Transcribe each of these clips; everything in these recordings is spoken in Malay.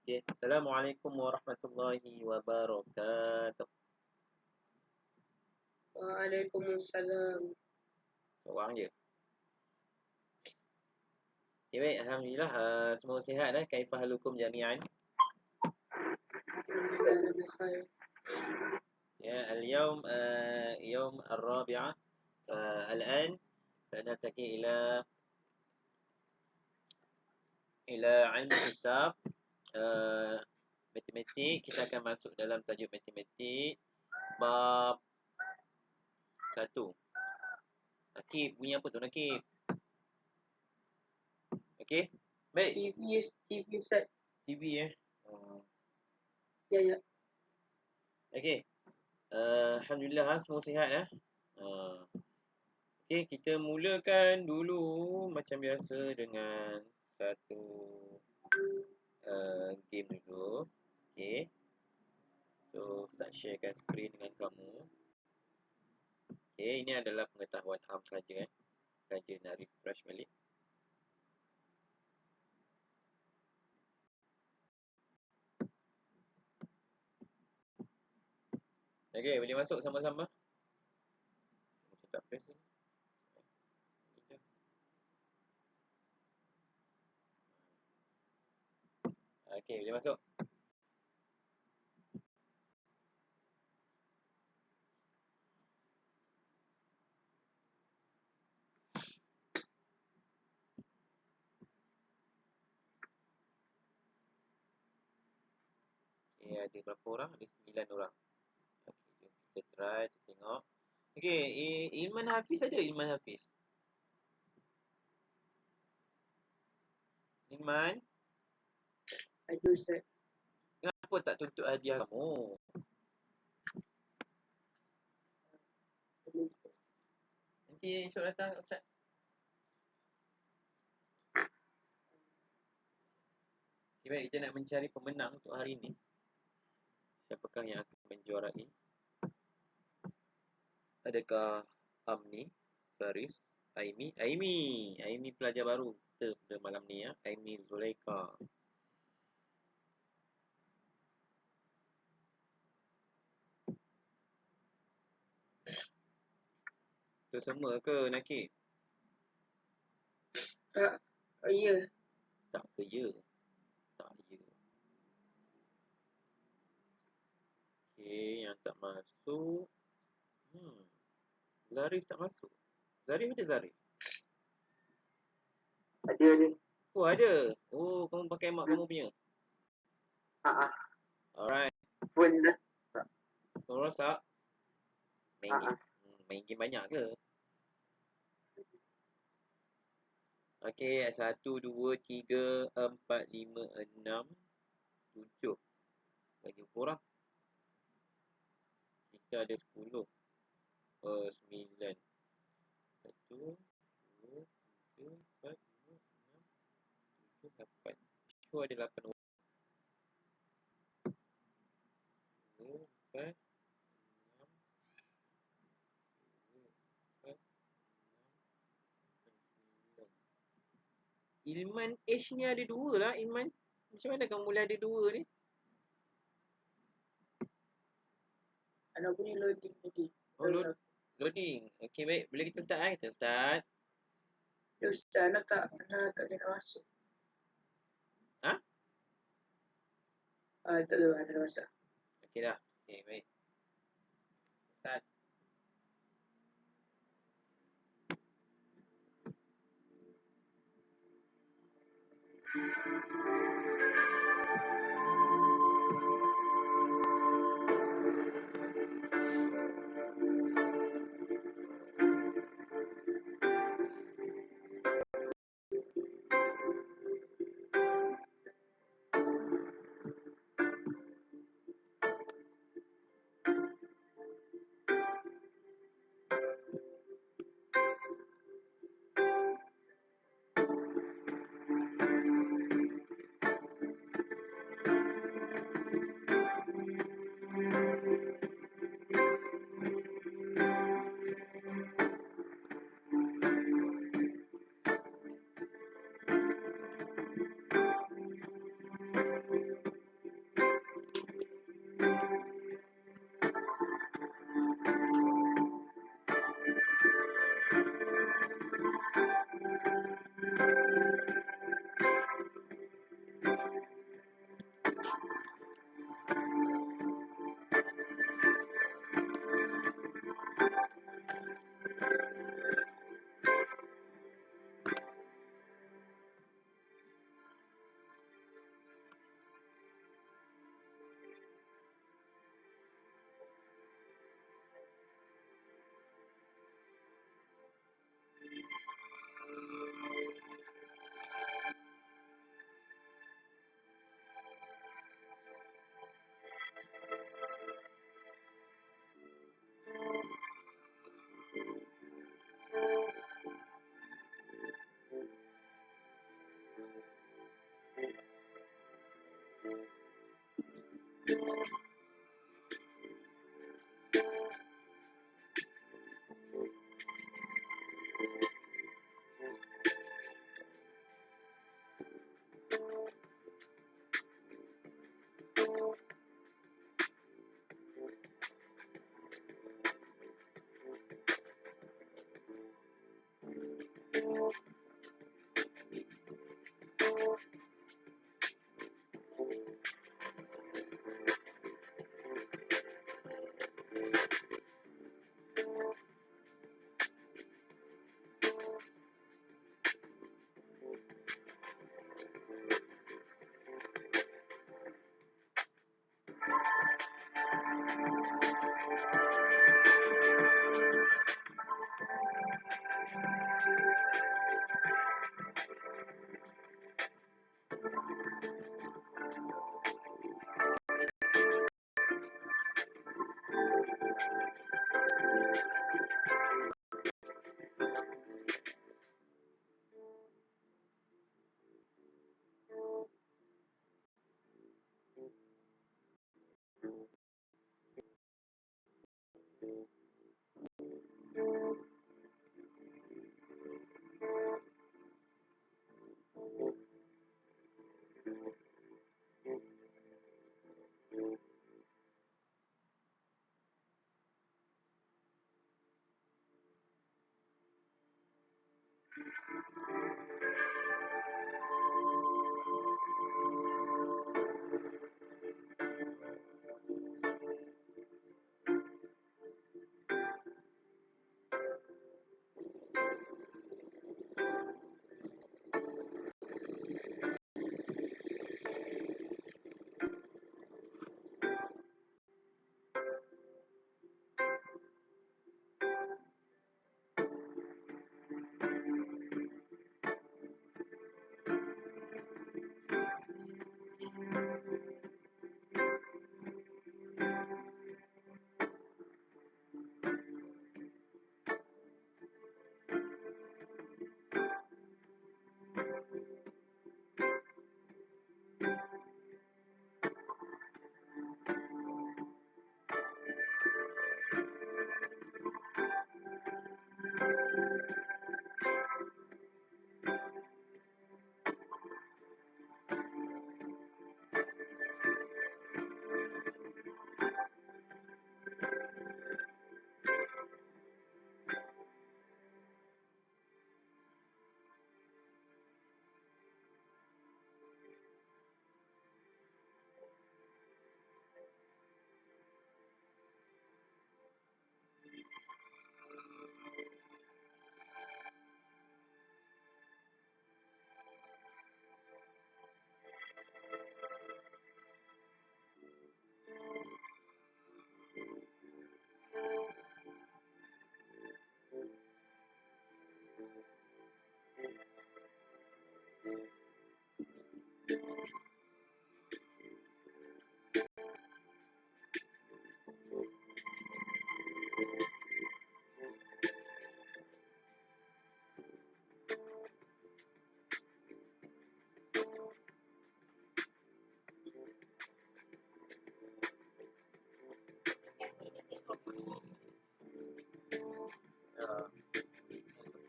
Okay. Assalamualaikum warahmatullahi wabarakatuh. Waalaikumsalam. Seorang je. Okay, baik. Alhamdulillah. Semua sihat dah. Kaifah halukum jami'an. Alhamdulillah bikhair. Ya, al-yawm yawm al-rabi'ah. Al-an سنتقي إلى علم hisab. Matematik. Kita akan masuk dalam tajuk matematik bab 1. Nakib, bunyi apa tu Nakib? Okey. Baik. TV Ustaz. TV Ya. Okey. Alhamdulillah semua sihat Okey, kita mulakan dulu macam biasa dengan satu game dulu. Okey. So, start sharekan skrin dengan kamu. Okey, ini adalah pengetahuan am saja Saja nak refresh balik. Okey, boleh masuk sama-sama. Macam tak press ni. Okey, boleh masuk. Okey, ada berapa orang? Ada 9 orang. Okey, jom kita try, kita tengok. Okey, Ilman Hafiz ada Ilman Hafiz. Ilman, Ada Ustaz. kenapa tak tuntut hadiah kamu? Nanti esok datang Ustaz. Okay, baik, kita nak mencari pemenang untuk hari ini. Siapakah yang akan menjuarai? Adakah Amni, Faris, Aimi pelajar baru kita pada malam ni Aimi Zulaika. Itu semua ke Nakib? Ya. Tak ke ya? Tak ya. Okey, yang tak masuk. Zarif tak masuk. Zarif ada Zarif? Ada. Oh, ada. Oh, kamu pakai mak kamu punya. Alright. Pun dah. Kamu rosak? Main game banyak ke? Okey, 1, 2, 3, 4, 5, 6, 7. Bagi kurang. Kita ada 10. 9. 1, 2, 3, 4, 5, 6, 7, 8. So ada 8 orang. 2, 4, 6, 2, 4, 6, 9. Ilman H ni ada 2 lah Ilman. Macam mana kamu boleh ada 2 ni? Anak punya loading tadi. Oh, loading. Okey, baik. Boleh kita start Kita start. Ya Ustaz, anak tak kena masuk. Ha? Tak ada masuk. Okey dah. Okey, baik. Start.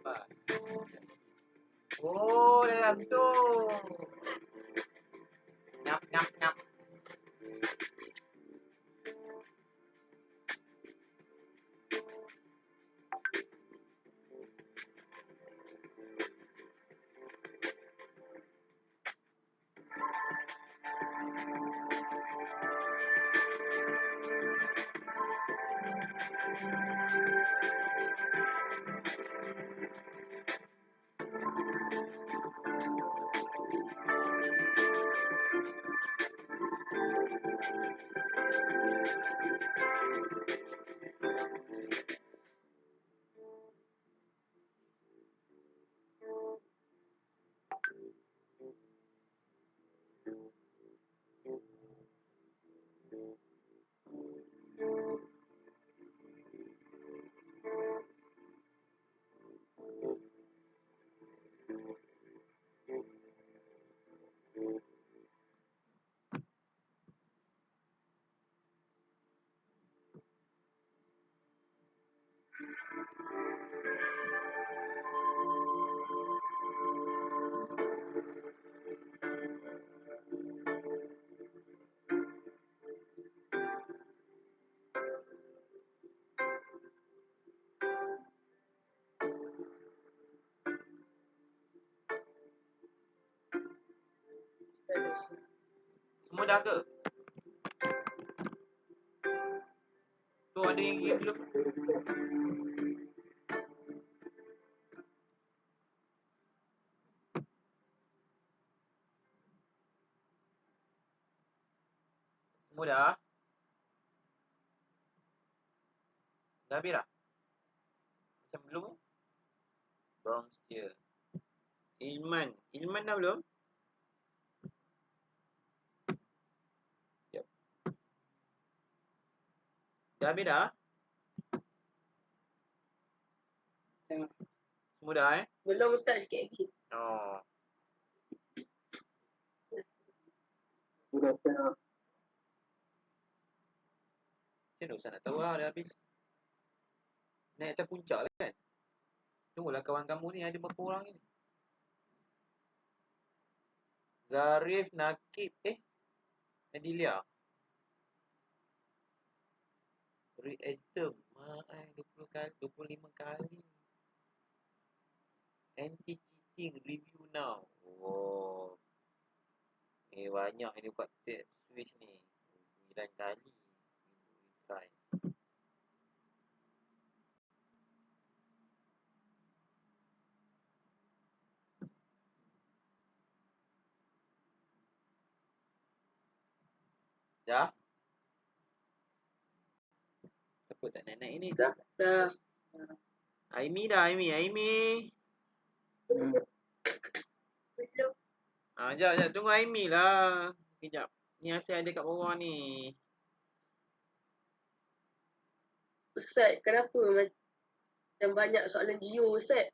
Sempat. Oh, dalam tu. Nyap, nyap, nyap. Semua dah ke? Tu ada yang game belum? Semua dah? Dah habis dah? Macam belum ke? Bronze tier. Ilman dah belum? Yep. Dah habis dah? Semua dah Belum Ustaz, sikit lagi. Oh. Macam mana Ustaz nak tahu lah dah habis? Naik atas puncak lah kan? Tunggulah kawan kamu ni ada berapa orang ni? Zarif, Nakib, Nadilia. Re-atom. 20 kali, 25 kali. Anti-cheating, review now. Oh. Banyak ni buat tab switch ni. 9 kali. Size. Dah? Siapa tak nak naik ni? Dah. Aimi dah, Aimi. Belum. Sekejap. Tunggu Aimi lah. Sekejap. Ni asyik ada kat bawah ni. Ustaz, kenapa macam banyak soalan Geo, Ustaz?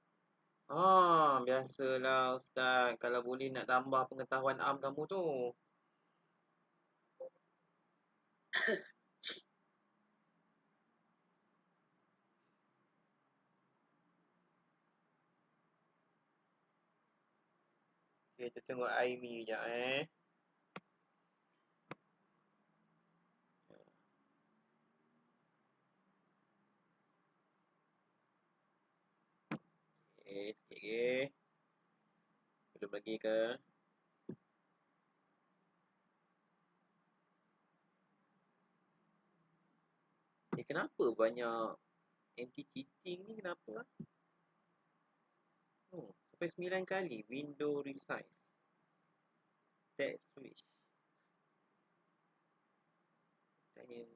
Biasalah Ustaz. Kalau boleh nak tambah pengetahuan am kamu tu. Okay, kita tengok Aimi sekejap sikit lagi. Belum lagi ke? Kenapa banyak anti-cheating ni? Kenapa? Sampai 9 kali. Window resize. Text switch. Tanya.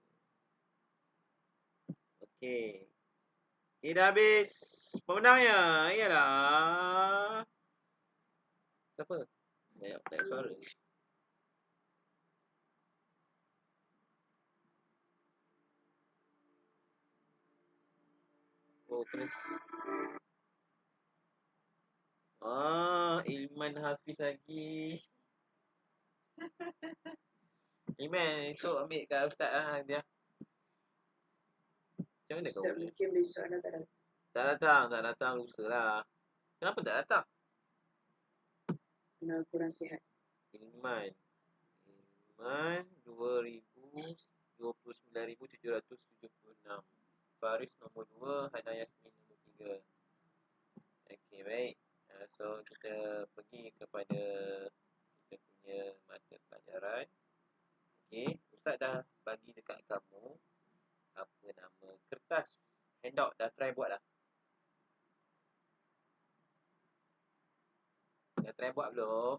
Okay. Dah habis. Pemenangnya ialah... Siapa? Tak suara. Kena... Ilman Hafiz lagi. Ilman, esok ambil kat Ustaz lah dia. Macam mana kau boleh? Mungkin besok nak datang. Tak datang, lusa lah. Kenapa tak datang? Kena kurang sihat. Ilman 29,776. Faris nombor 2, Hana Yasmin nombor 3. Okey, baik. So kita pergi kepada kita punya mata pelajaran. Okey, Ustaz dah bagi dekat kamu apa nama kertas handout. Dah try buat dah? Dah try buat belum?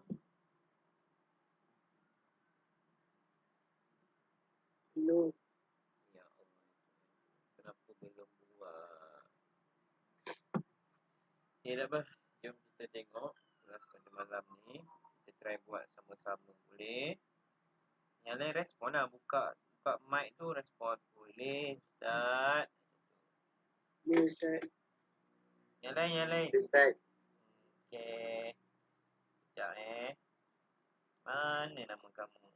Belum. Ya Allah, kenapa belum buat? Okay, tak apa. Jom kita tengok kelas pada malam ni. Kita try buat sama-sama, boleh? Yang lain respon lah. Buka mic tu respon. Boleh, Ustaz. Ya, Ustaz. Yang lain. Ustaz. Okay. Sekejap Mana nama kamu?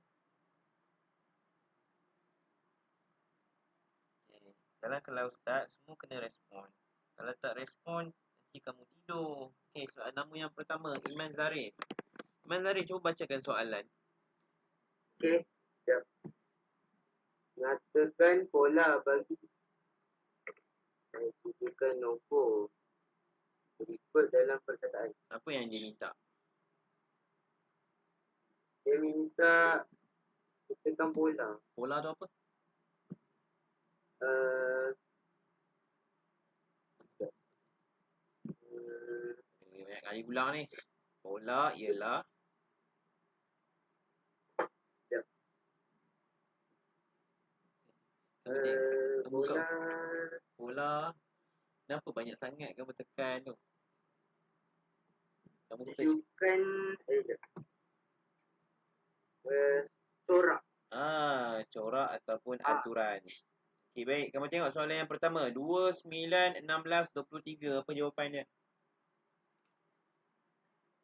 Okay. Kalau Ustaz, semua kena respon. Kalau tak respon, nanti kamu tidur. Okay, soalan nama yang pertama, Iman Zarif. Iman Zarif, cuba bacakan soalan. Okay. Sekejap. Nyatakan pola bagi tunjukkan nombor berikut dalam perkataan. Apa yang dia minta? Dia minta tekan bola. Pola tu apa? Banyak kali ulang ni. Pola ialah kamu tengok bola pola. Kenapa banyak sangat kamu tekan tu? Kamu search sukan corak. Corak ataupun aturan. Okey, baik. Kamu tengok soalan yang pertama. 2, 9, 16, 23. Apa jawapan dia?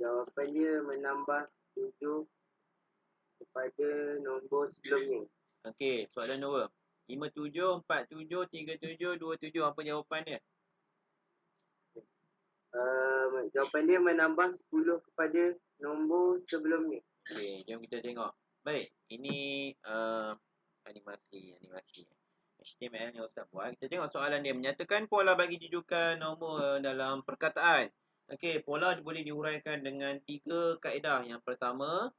Jawapan dia menambah 7 kepada nombor sebelumnya. Okey, soalan 2. 57, 47, 37, 27. Apa jawapan dia? Jawapan dia menambah 10 kepada nombor sebelumnya. Okey, jom kita tengok. Baik, ini animasi. HTML yang Ustaz buat. Kita tengok soalan dia. Menyatakan pola bagi jujukan nombor dalam perkataan. Okey, pola boleh diuraikan dengan 3 kaedah. Yang pertama,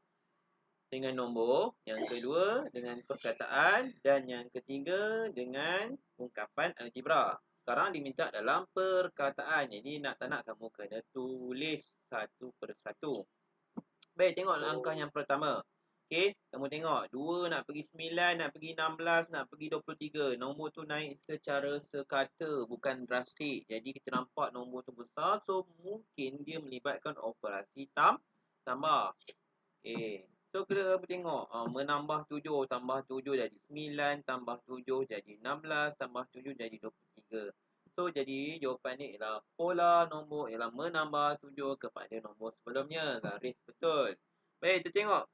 dengan nombor. Yang kedua, dengan perkataan. Dan yang ketiga, dengan ungkapan algebra. Sekarang diminta dalam perkataan. Jadi, tak nak kamu kena tulis satu persatu. Baik, tengok langkah yang pertama. Okey, kamu tengok. 2 nak pergi 9, nak pergi 16, nak pergi 23. Nombor tu naik secara sekata, bukan drastik. Jadi, kita nampak nombor tu besar. So, mungkin dia melibatkan operasi tambah. Okey. So, kita tengok. Menambah 7, tambah 7 jadi 9, tambah 7 jadi 16, tambah 7 jadi 23. So, jadi jawapan ni ialah pola nombor ialah menambah 7 kepada nombor sebelumnya. Garis betul. Baik, kita tengok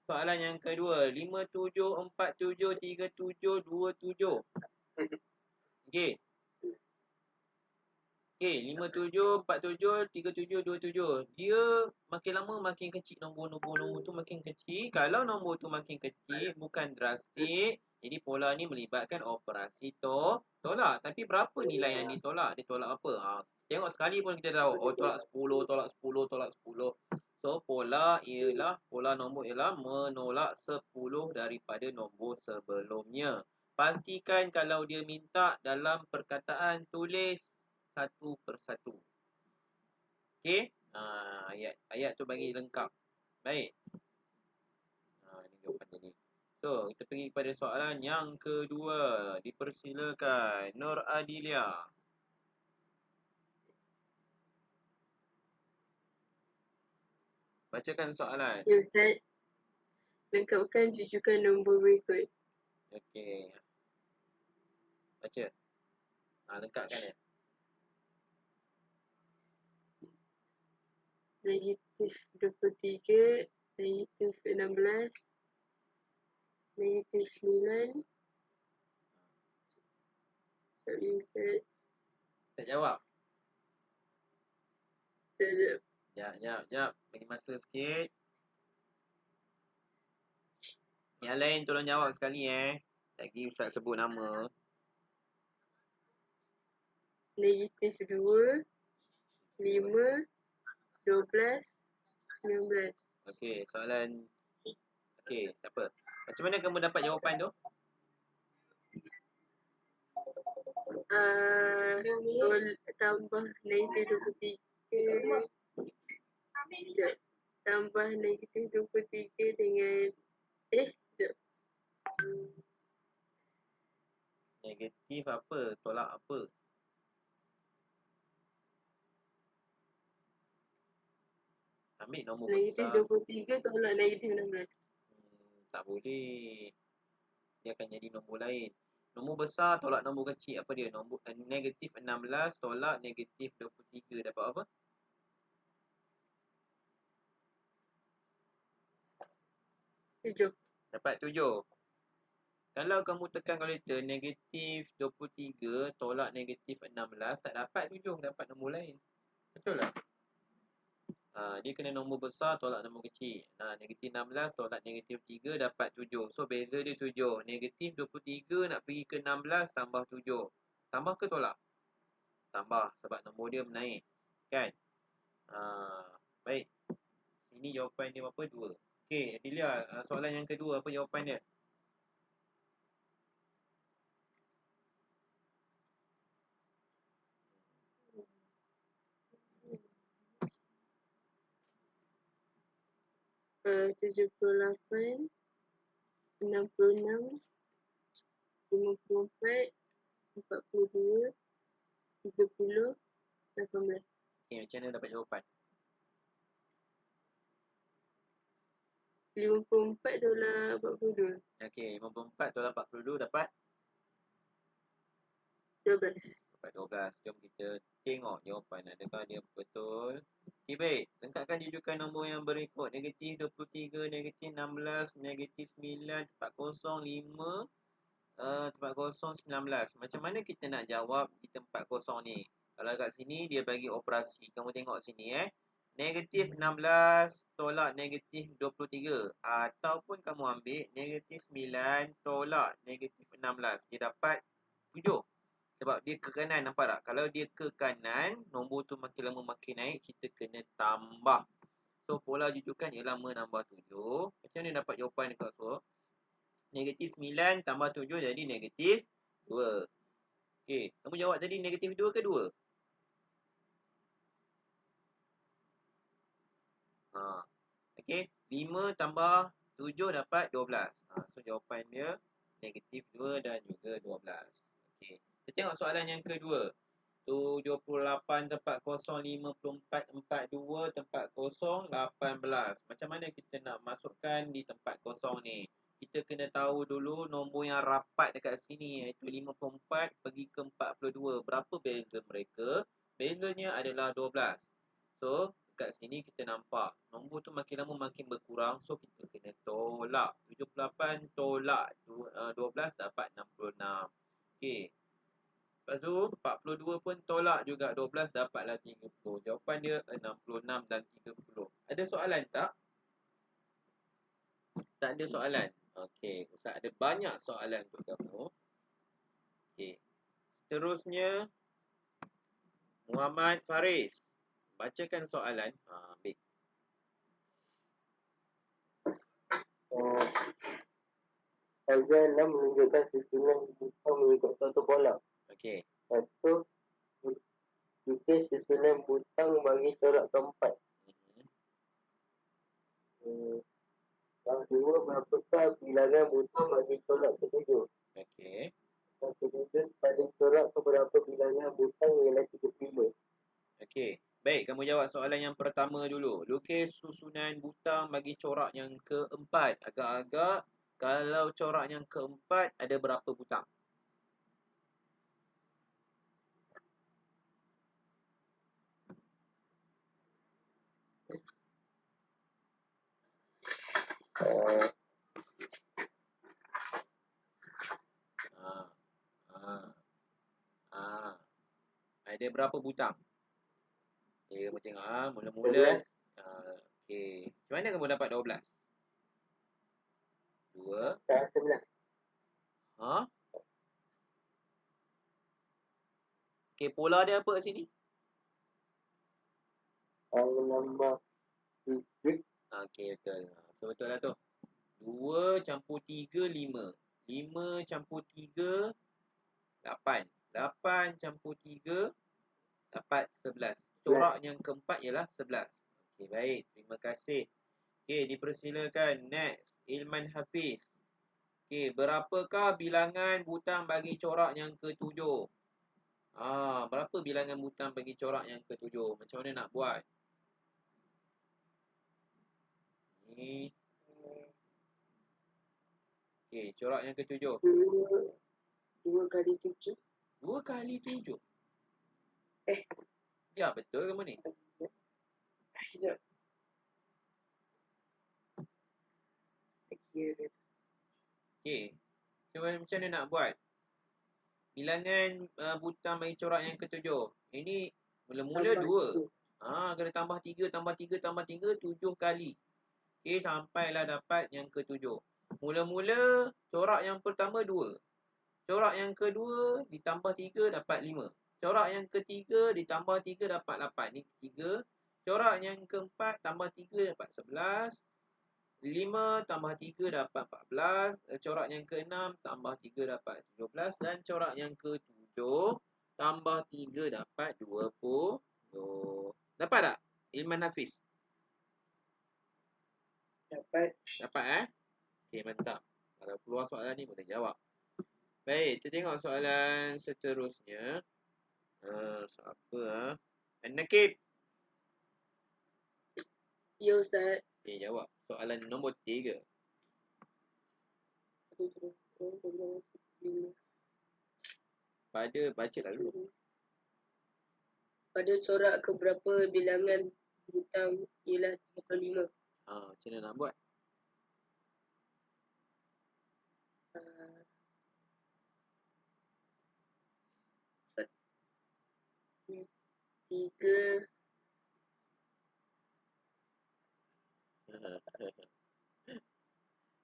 soalan yang kedua. 57, 47, 37, 27. Okey. Okey, 57, 47, 37, 27. Dia makin lama makin kecil nombor tu makin kecil. Kalau nombor tu makin kecil, bukan drastik. Jadi pola ni melibatkan operasi tolak. Tapi berapa nilai yang ditolak? Dia tolak apa? Tengok sekali pun kita tahu. Tolak 10, tolak 10, tolak 10. So, pola nombor ialah menolak 10 daripada nombor sebelumnya. Pastikan kalau dia minta dalam perkataan tulis satu persatu. Okey? Ayat tu bagi lengkap. Baik. Ini jawapan tadi. So, kita pergi kepada soalan yang kedua. Dipersilakan Nur Adilia. Bacakan soalan. Ya Ustaz, lengkapkan jujukan nombor berikut. Okey. Baca. Lengkapkan dia. Negatif 23, negatif 16, negatif 9. Sorry Ustaz. Tak jawab. Sekejap. Sekejap. Bagi masa sikit. Yang lain tolong jawab sekali Lagi Ustaz sebut nama. Negatif 2, 5, 12, 19. Okey, soalan. Okey, tak apa. Macam mana kamu dapat jawapan tu? Tambah negatif 23. Tambah negatif 23 dengan Negatif apa? Tolak apa? Ambil nombor negatif besar. 23 tolak negatif 16. Tak boleh. Dia akan jadi nombor lain. Nombor besar tolak nombor kecil. Apa dia? Nombor negatif 16 tolak negatif 23. Dapat apa? 7. Dapat 7. Kalau kamu tekan kalkulator negatif 23 tolak negatif 16, tak dapat 7. Dapat nombor lain. Betul tak? Dia kena nombor besar tolak nombor kecil. Negatif 16 tolak negatif 3 dapat 7. So, beza dia 7. Negatif 23 nak pergi ke 16 tambah 7. Tambah ke tolak? Tambah sebab nombor dia menaik. Kan? Baik. Ini jawapan dia berapa? 2. Okey, Adelia, soalan yang kedua, apa jawapan dia? Uh, 78, 66, 54, 42, 30, 18. Okey, macam mana dapat jawapan? 54 tolak 42. Okey, 54 tolak 42 dapat 12. dapat 12. Jom kita tengok jawapan. Adakah dia betul? Okey, baik. Lengkapkan jujukan nombor yang berikut. Negatif 23, negatif 16, negatif 9, tempat kosong 5, tempat kosong 19. Macam mana kita nak jawab di tempat kosong ni? Kalau kat sini dia bagi operasi. Kamu tengok sini Negatif 16 tolak negatif 23. Ataupun kamu ambil negatif 9 tolak negatif 16. Dia dapat 7. Sebab dia ke kanan, nampak tak? Kalau dia ke kanan, nombor tu makin lama makin naik, kita kena tambah. So, pola jujukan ialah menambah 7. Macam mana dapat jawapan dekat so? Negatif 9 tambah 7 jadi negatif 2. Okey, kamu jawab tadi negatif 2 ke 2? Okey, 5 tambah 7 dapat 12. So, jawapan dia negatif 2 dan juga 12. Okey, kita tengok soalan yang kedua. 78 tempat kosong 54 42 tempat kosong 18. Macam mana kita nak masukkan di tempat kosong ni? Kita kena tahu dulu nombor yang rapat dekat sini iaitu 54 pergi ke 42. Berapa beza mereka? Bezanya adalah 12. So, dekat sini kita nampak nombor tu makin lama makin berkurang. So, kita kena tolak. 78 tolak 12 dapat 66. Okey. Lepas tu 42 pun tolak juga 12 dapatlah 30. Jawapan dia 66 dan 30. Ada soalan tak? Tak ada soalan. Okey, Ustaz ada banyak soalan untuk kamu. Okey. Seterusnya Muhammad Faris. Bacakan soalan. Ambil. Exam 6 menunjukkan susunan butang mengikut satu pola. Okey. Satu, jika susunan butang bagi corak keempat. Yang kedua, berapakah bilangan butang bagi corak ketujuh? Okey. Yang ketiga, pada corak keberapa bilangan butang ialah 35. Okey. Baik, kamu jawab soalan yang pertama dulu. Lukis susunan butang bagi corak yang keempat. Agak-agak kalau corak yang keempat ada berapa butang? Uh, Ah, ah, ah. Ada berapa butang? Okay, kamu tengok mula-mula. 11. Okey. Macam mana kamu dapat 12? 2. Tak, 11. Ha? Okey, pola dia apa kat sini? Menambah 3. Okey, betul. So, betul lah tu. 2 campur 3, 5. 5 campur 3, 8. 8 campur 3, dapat 11. Corak yang keempat ialah 11. Okey, baik. Terima kasih. Okey, dipersilakan. Next, Ilman Hafiz. Okey, berapakah bilangan butang bagi corak yang ketujuh? Berapa bilangan butang bagi corak yang ketujuh? Macam mana nak buat? Ni. Okey, corak yang ketujuh. 2 kali 7. 2 kali 7. Eh. Ya, betul kamu ni? Sekejap. Okey. Macam mana nak buat? Bilangan butang bagi corak yang ketujuh. Ini mula-mula 2. Kena tambah 3, tambah 3, tambah 3, 7 kali. Okey, sampailah dapat yang ketujuh. Mula-mula corak yang pertama 2. Corak yang kedua ditambah 3 dapat 5. Corak yang ketiga ditambah 3 dapat 8. Ni 3. Corak yang keempat tambah 3 dapat 11. 5 tambah 3 dapat 14. Corak yang ke-6 tambah 3 dapat 17. Dan corak yang ke-7 tambah 3 dapat 20. Dapat tak, Ilman Hafiz? Dapat. Dapat Okey, mantap. Kalau keluar soalan ni boleh jawab. Baik, kita tengok soalan seterusnya. Apa An-Nakib. Ya, Ustaz. Okey, jawab. Soalan nombor 3. Baca lah dulu. Pada corak keberapa bilangan butang ialah 35? Macam mana nak buat? Tiga. Macam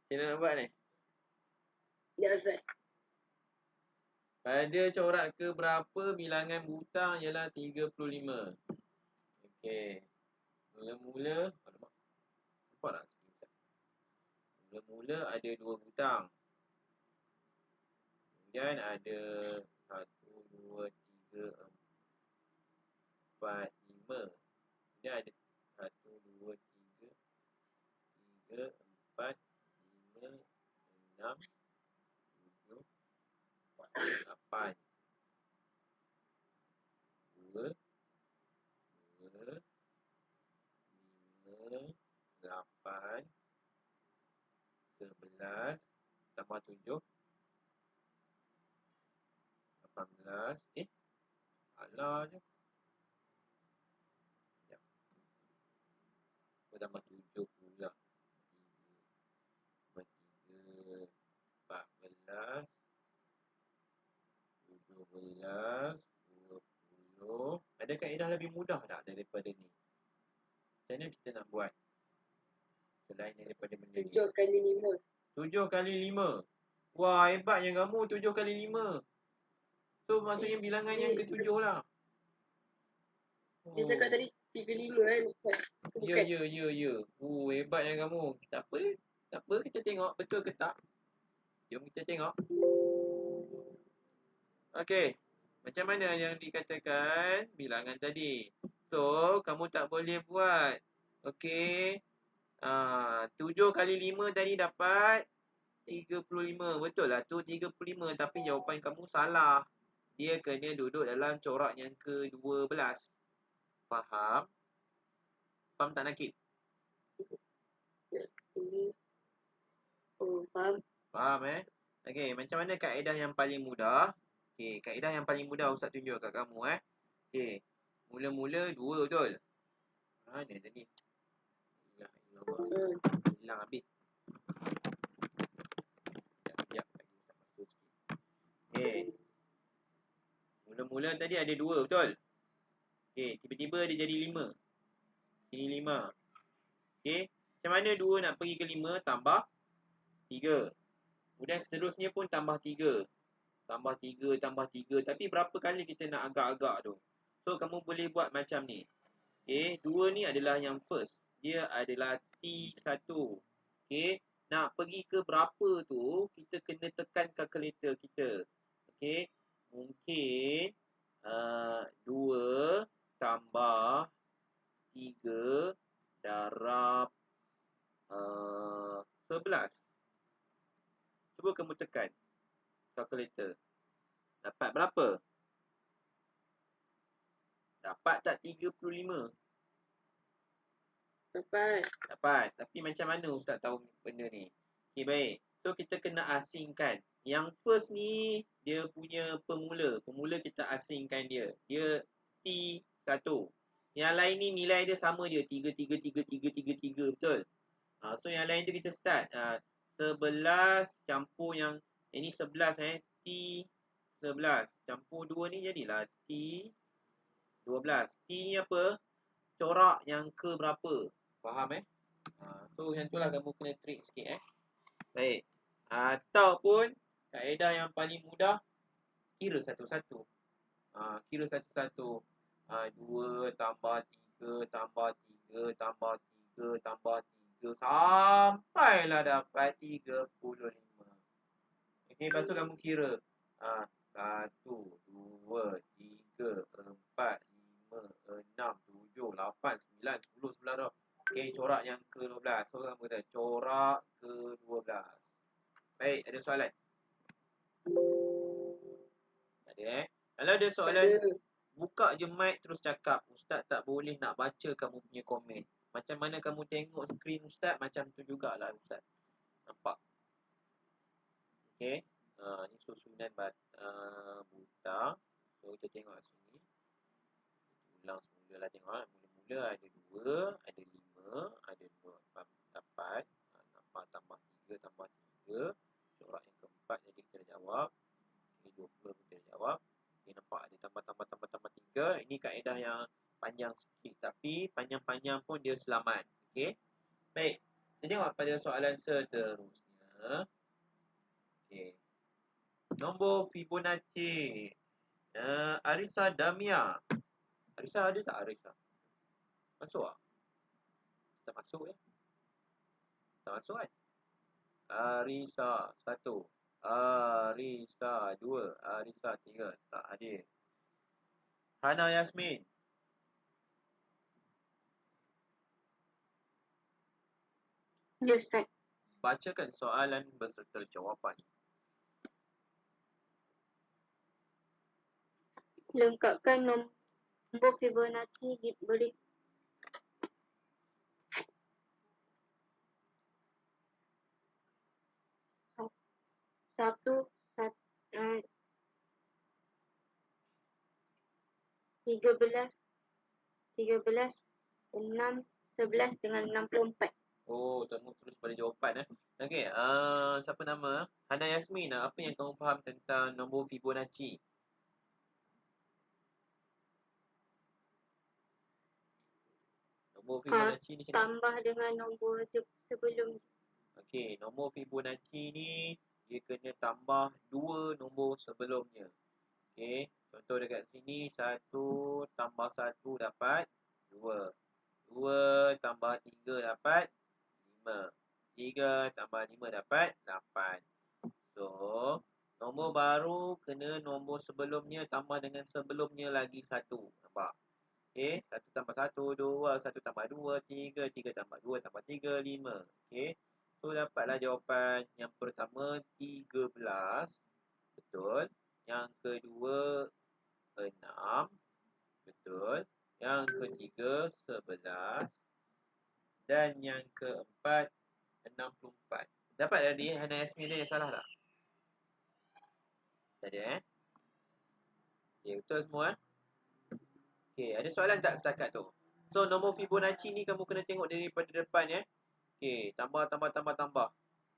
mana nak buat ni? Ya, Ustaz. Pada corak keberapa bilangan butang ialah 35? Okey. Mula-mula, nampak tak screenshot? Mula-mula ada 2 butang. Kemudian ada 1, 2, 3, 4, 5. Kemudian ada 1, 2, 3, 4, 5, 6, 7, 8. 2, 2, 5, 8, 11, tambah 7, 18. Alah je. Sekejap. Tambah 7 pula. 3, 14, 17, 20. Ada kaedah lebih mudah tak daripada ni? Macam mana kita nak buat? Selain daripada benda ni. 7 kali 5. 7 kali 5. Wah, hebatnya kamu 7 kali 5. So, maksudnya bilangan yang ke-7 lah. Dia cakap tadi 35 kan, Ustaz? Ya. Hebatnya kamu. Tak apa, kita tengok betul ke tak. Jom kita tengok. Okey. Macam mana yang dikatakan bilangan tadi? So, kamu tak boleh buat. Okey. 7 kali 5 tadi dapat 35. Betul lah tu 35. Tapi jawapan kamu salah. Dia kena duduk dalam corak yang ke-12. Faham? Faham tak, Nakib? Oh, faham. Faham Okey, macam mana kaedah yang paling mudah? Okey, kaedah yang paling mudah Ustaz tunjuk kat kamu Okey. Mula-mula 2 betul? Mana tadi? Hilang habis. Sekejap. Ustaz masuk sikit. Okey. Mula-mula tadi ada 2 betul? Okey, tiba-tiba dia jadi 5. Ini 5. Okey. Macam mana 2 nak pergi ke 5 tambah 3. Kemudian seterusnya pun tambah 3. Tambah 3, tambah 3. Tapi berapa kali kita nak agak-agak tu? So, kamu boleh buat macam ni. Okey, 2 ni adalah yang first. Dia adalah T1. Okey, nak pergi ke berapa tu, kita kena tekan kalkulator kita. Okey, mungkin 2 tambah 3 darab 11. Cuba kamu tekan kalkulator. Dapat berapa? Dapat tak 35? Dapat. Tapi macam mana Ustaz tahu benda ni? Okey, baik. So, kita kena asingkan. Yang first ni, dia punya pemula. Pemula kita asingkan dia. Dia T1. Yang lain ni nilai dia sama je. 3, 3, 3, 3, 3, 3. Betul? So, yang lain tu kita start. 11 campur yang... Ini 11 T11. Campur 2 ni jadilah T12. T ni apa? Corak yang ke berapa? Faham So, yang tu lah kamu kena trik sikit Baik. Ataupun kaedah yang paling mudah, kira satu-satu. Kira satu-satu. 2 tambah 3 tambah 3 tambah 3 tambah 3 sampailah dapat 35. Okey, lepas tu kamu kira. 1, 2, 3, 4, 5, 6, 7, 8, 9, 10, 11 dah. Okey, corak yang ke-12. So, kamu kata corak ke-12. Baik, ada soalan? Ada Kalau ada soalan, buka je mic terus cakap. Ustaz tak boleh nak baca kamu punya komen. Macam mana kamu tengok skrin Ustaz, macam tu jugalah Ustaz. Nampak? Okey. Ni susunan buta. So, kita tengok kat sini. Ulang semula lah tengok. Mula-mula ada 2, ada 5, ada 8. Tambah 3, tambah 3. Corak yang keempat, jadi kita dah jawab. Ini 20 kita dah jawab. Okay, nampak ada tambah 3. Ini kaedah yang panjang sikit. Tapi panjang-panjang pun dia selamat. Okey. Baik. Kita tengok pada soalan seterusnya. Okey. Nombor Fibonacci. Arisa Damia. Arisa ada tak Arisa? Masuk tak? Tak masuk ya? Tak masuk kan? Arisa 1. Arisa 2. Arisa 3. Tak hadir. Hana Yasmin. Ya, Ustaz. Bacakan soalan beserta jawapan. Lengkapkan nombor Fibonacci diberi satu, 13, 6, 11 dengan 64. Oh, kamu terus pada jawapan. Okey, siapa nama? Hana Yasmin. Apa yang kamu faham tentang nombor Fibonacci? Nombor Fibonacci ni macam mana? Tambah dengan nombor sebelum. Okey, nombor Fibonacci ni dia kena tambah 2 nombor sebelumnya. Okey, contoh dekat sini 1 tambah 1 dapat 2. 2 tambah 3 dapat 5. 3 tambah 5 dapat 8. So, nombor baru kena nombor sebelumnya tambah dengan sebelumnya lagi 1. Nampak? Okey, 1 tambah 1, 2, 1 tambah 2, 3, 3 tambah 2 tambah 3, 5. Okey. So, dapatlah jawapan yang pertama 13. Betul. Yang kedua 6. Betul. Yang ketiga 11. Dan yang keempat 64. Dapat tadi Hana Yasmin dia salah tak? Tak ada Okey, betul semua Okey, ada soalan tak setakat tu? So, nombor Fibonacci ni kamu kena tengok daripada depan Okey, tambah.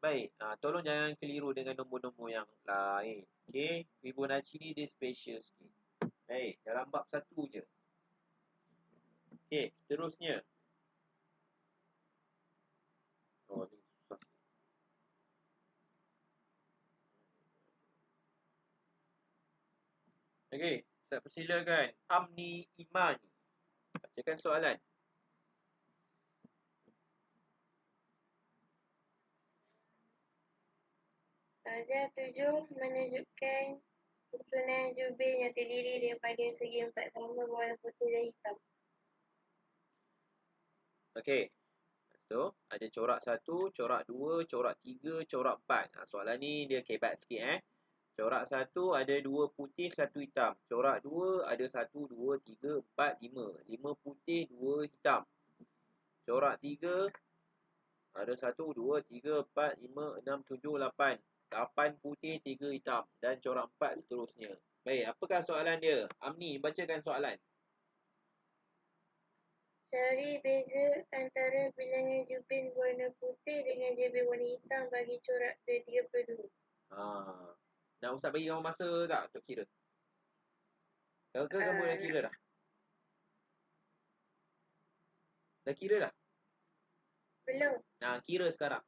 Baik, tolong jangan keliru dengan nombor-nombor yang lain. Okey, Fibonacci ni dia special sikit. Baik, dalam bab 1 je. Okey, seterusnya. Oh, ni susah sikit. Okey, saya persilakan Amni Imani. Bacakan soalan. Darjah 7 menunjukkan susunan jubin yang terdiri daripada segi 4 sama berwarna putih dan hitam. Okey. So, ada corak 1, corak 2, corak 3, corak 4. Soalan ni dia kebat sikit Corak 1 ada 2 putih, 1 hitam. Corak 2 ada 1, 2, 3, 4, 5. 5 putih, 2 hitam. Corak 3 ada 1, 2, 3, 4, 5, 6, 7, 8. 8 putih, 3 hitam. Dan corak 4 seterusnya. Baik, apakah soalan dia? Amni, bacakan soalan. Cari beza antara bilangan jubin warna putih dengan jubin warna hitam bagi corak 32. Nak Ustaz bagi kamu masa tak untuk kira? Ke kamu dah kira dah? Dah kira dah? Belum. Kira sekarang.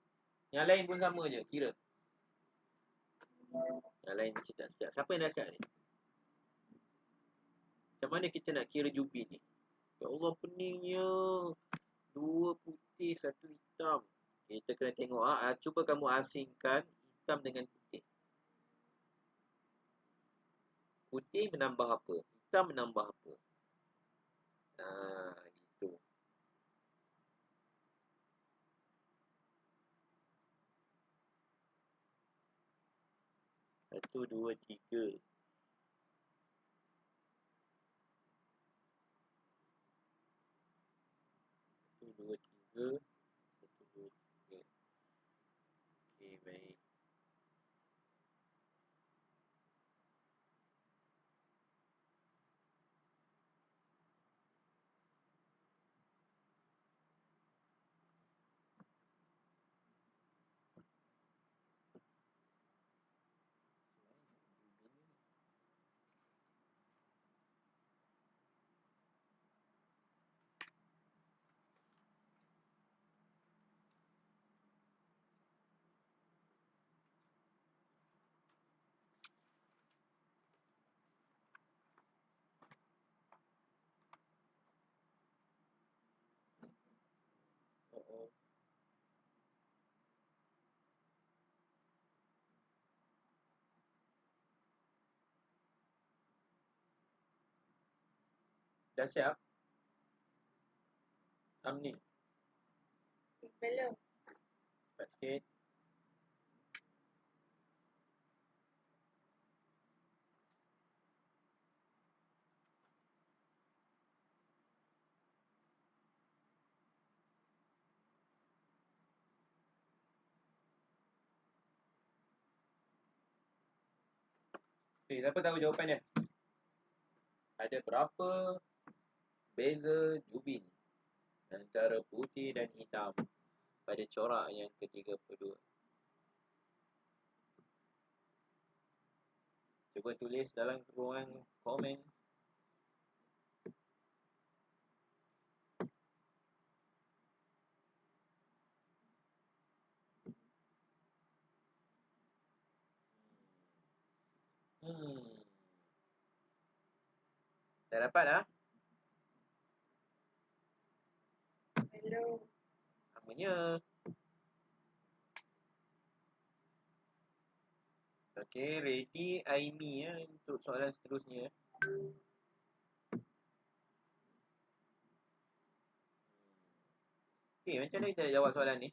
Yang lain pun sama je, kira. Yang lain mesti tak siap. Siapa yang dah siap ni? Macam mana kita nak kira jubin ni? Ya Allah, peningnya. 2 putih, 1 hitam. hitam. Kita kena tengok. Cuba kamu asingkan hitam dengan putih. Putih menambah apa? Hitam menambah apa? Gitu. 1, 2, 3. 1, 2, 3. 1, 2, 3. Okey, baik. Oh. Dah siap? Amni, Belum. cepat sikit. Okey, siapa tahu jawapan dia? Ada berapa beza jubin antara putih dan hitam pada corak yang ke-32? Cuba tulis dalam ruangan komen. Dah dapat dah? Belum. Namanya. Okey, ready Aimi untuk soalan seterusnya. Okey, macam mana kita jawab soalan ni?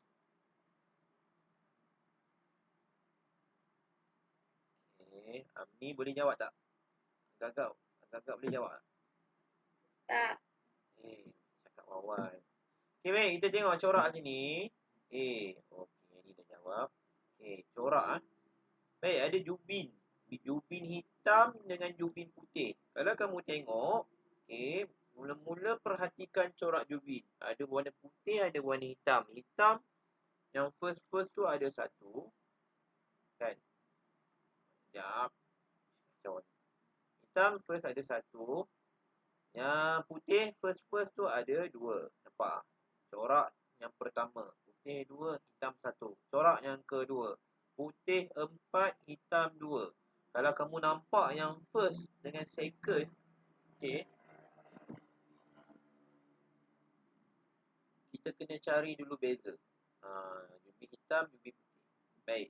Okey, Amni boleh jawab tak? Agak-agak boleh jawab tak? Tak. Cakap Wawan. Okey, baik, kita tengok corak sini. Okey, ni dah jawab. Okey, corak baik, ada jubin. Jubin hitam dengan jubin putih. Kalau kamu tengok, okey, mula-mula perhatikan corak jubin. Ada warna putih, ada warna hitam. Hitam yang first tu ada satu. Kan? Sekejap. Hitam first ada satu. Yang putih first tu ada dua. Nampak? Corak yang pertama. Putih 2, hitam 1. Corak yang kedua. Putih 4, hitam 2. Kalau kamu nampak yang first dengan second, okey, kita kena cari dulu beza. Jubin hitam, jubin putih. Baik.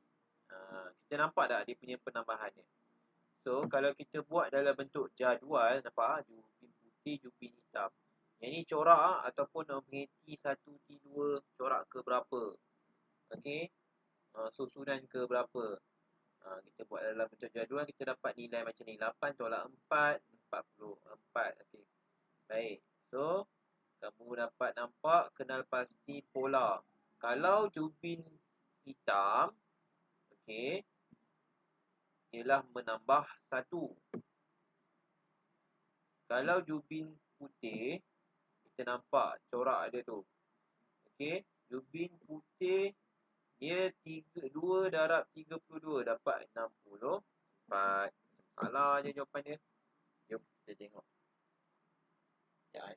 Kita nampak tak dia punya penambahan dia? So, kalau kita buat dalam bentuk jadual, nampak? Jubin putih, jubin hitam. Yang ni corak ataupun T1, T2, corak ke berapa. Okey. Susunan ke berapa. Kita buat dalam bentuk jadual, kita dapat nilai macam ni. 8 tolak 4, 44. Okey. Baik. So, kamu dapat nampak kenal pasti polar. Kalau jubin hitam, okey, ialah menambah 1. Kalau jubin putih, kita nampak corak dia tu. Okey, jubin putih dia 2 darab 32 dapat 64. Salah je jawapan dia. Jom kita tengok. Sekejap.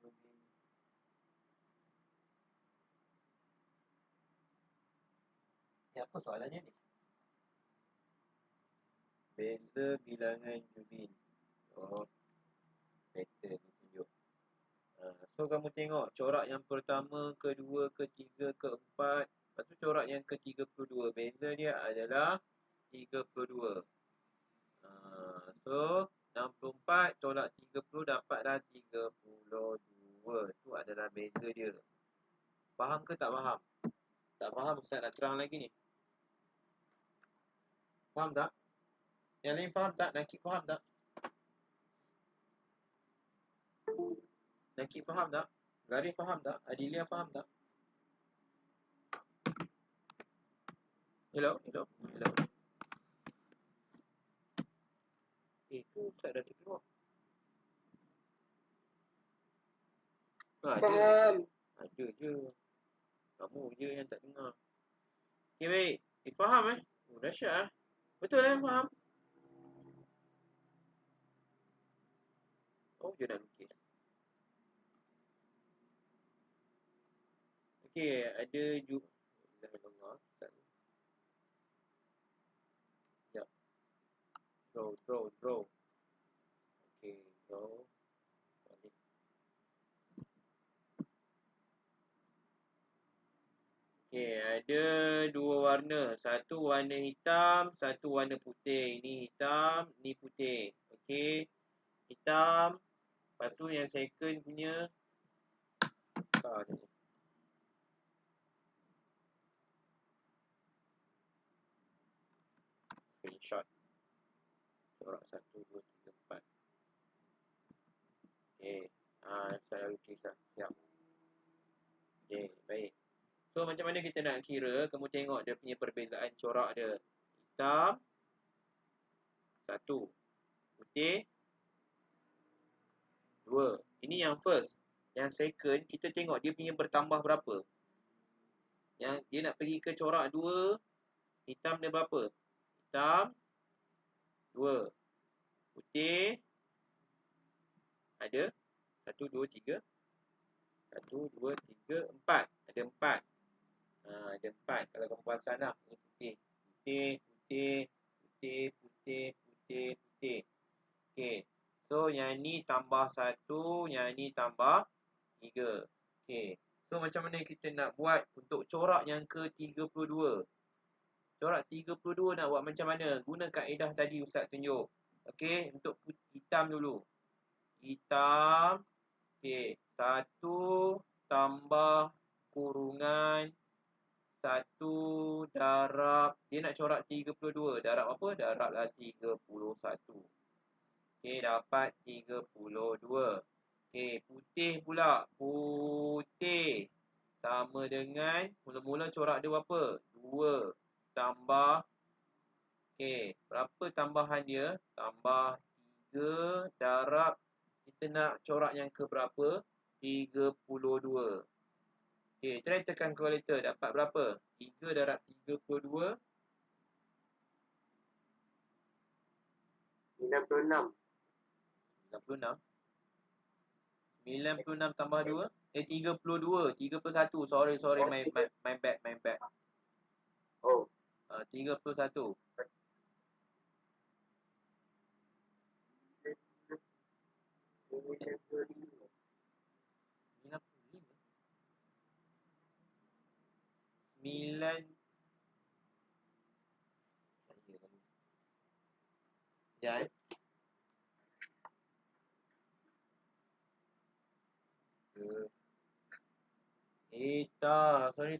Jubin. Ni apa soalannya ni? Beza bilangan Jubin. Oh, pattern ni tunjuk. So kamu tengok corak yang pertama, kedua, ketiga, keempat. Lepas tu corak yang ke-32. Beza dia adalah 32. So 64 tolak 30 dapatlah 32. Tu adalah beza dia. Faham ke tak faham? Tak faham, Ustaz nak terang lagi ni. Faham tak? Yang lain faham tak? Nakib faham tak? Nakib faham tak? Garif faham tak? Adilia faham tak? Hello? Hello? Hello? Tu Ustaz dah terkeluar. Ada. Faham. Ada je. Kamu je yang tak dengar. Okay, baik. Faham Oh, dahsyat Betul faham? Oh, je nak lukis. Okay, ada juga. Ya. Draw. Okay, draw. Okay, ada dua warna. Satu warna hitam, satu warna putih. Ini hitam, ni putih. Okay. Hitam. Lepas tu yang second punya. Screenshot. Corak 1, 2, 3, 4. Okay. Saya lukis lah. Siap. Okay, baik. So, macam mana kita nak kira? Kamu tengok dia punya perbezaan corak dia. Hitam. 1. Putih. 2. Ini yang first. Yang second, kita tengok dia punya bertambah berapa. Yang dia nak pergi ke corak 2. Hitam dia berapa? Hitam. 2. Putih. Ada. 1, 2, 3. 1, 2, 3, 4. Ada 4. Ada 4. Kalau kamu perasan lah. Ini putih. Putih. Okay. So, yang ni tambah 1. Yang ni tambah 3. Okay. So, macam mana kita nak buat untuk corak yang ke-32? Corak 32 nak buat macam mana? Guna kaedah tadi Ustaz tunjuk. Okay. Untuk hitam dulu. Hitam. Okay. 1 tambah kurungan 1 darab. Dia nak corak 32. Darab apa? Darablah 31. Okay, dapat 32. Okay, putih pula. Putih. Sama dengan, mula-mula corak dia berapa? 2 tambah. Okay, berapa tambahan dia? Tambah 3 darab. Kita nak corak yang ke berapa? 32. Okay, try tekan kalkulator. Dapat berapa? 3 darab 32. 96. 96 tambah 2. 32. 31. Sorry. My bad. Oh. 31. 9. Ya. Tak. Sorry.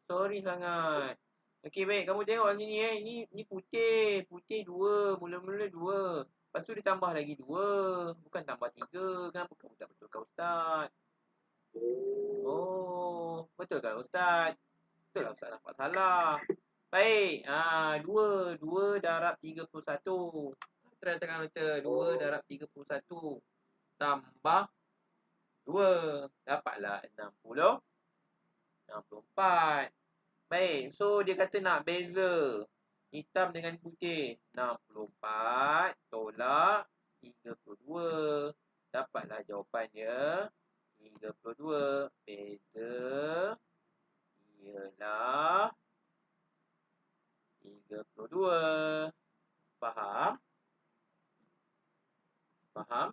Sorry sangat. Okey, baik. Kamu tengok sini Ini putih. Putih 2. Mula-mula 2. Lepas tu dia tambah lagi 2. Bukan tambah 3. Kenapa kamu tak betulkan Ustaz? Oh, betul kan Ustaz? Betul lah Ustaz nampak salah. Baik. 2 darab 31. Try tekan kalkulator. 2 darab 31. Tambah 2. Dapatlah 64. Baik. So, dia kata nak beza hitam dengan putih. 64 tolak 32. Dapatlah jawapan dia. 32. Beza ialah 32. Faham? Faham?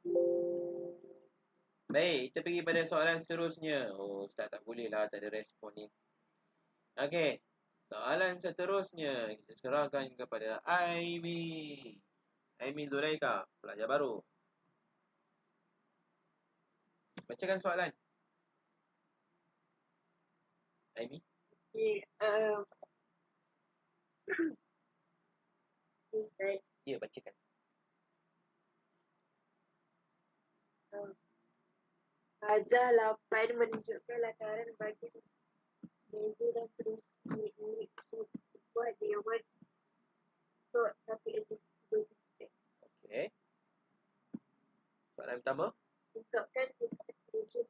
Baik, kita pergi pada soalan seterusnya. Oh, Ustaz tak boleh lah, tak ada respon ni. Okey, soalan seterusnya kita serahkan kepada Aimi. Aimi Zulaika, pelajar baru. Bacakan soalan. Aimi. Okay, Ustaz, Ya, bacakan. Hajah 8 menunjukkan lataran bagi meja dan terus milik buat dewan untuk KPM 23. Okey. Soalan pertama. Ungkapkan meja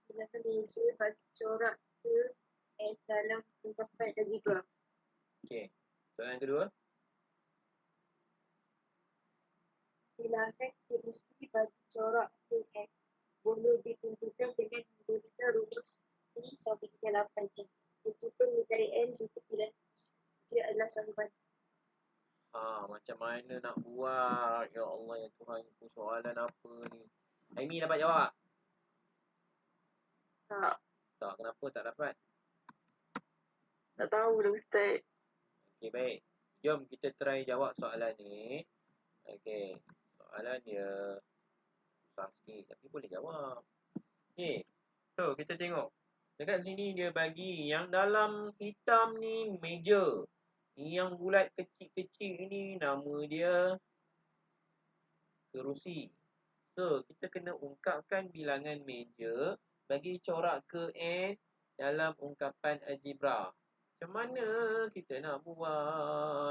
gunakan meja bagi corak ke N dalam ungkapan algebra. Okey. Soalan kedua. Bilangkan kerusi bagi corak ke N boleh ditunjukkan dengan menggunakan rumus T sampai hingga 8 N. Tunjukkan nilai N jika bila dia adalah sahabat. Macam mana nak buat? Ya Allah, ya Tuhan, itu soalan apa ni? Aimi dapat jawab? Tak, Tak, kenapa tak dapat? tak tahu dah Ustaz. Okey, baik. Jom kita try jawab soalan ni. Okey. Soalan dia susah sikit tapi boleh jawab. Okey. So, kita tengok. Dekat sini dia bagi yang dalam hitam ni meja. Yang bulat kecil-kecil ni nama dia kerusi. So, kita kena ungkapkan bilangan meja bagi corak ke N dalam ungkapan algebra. Macam mana kita nak buat?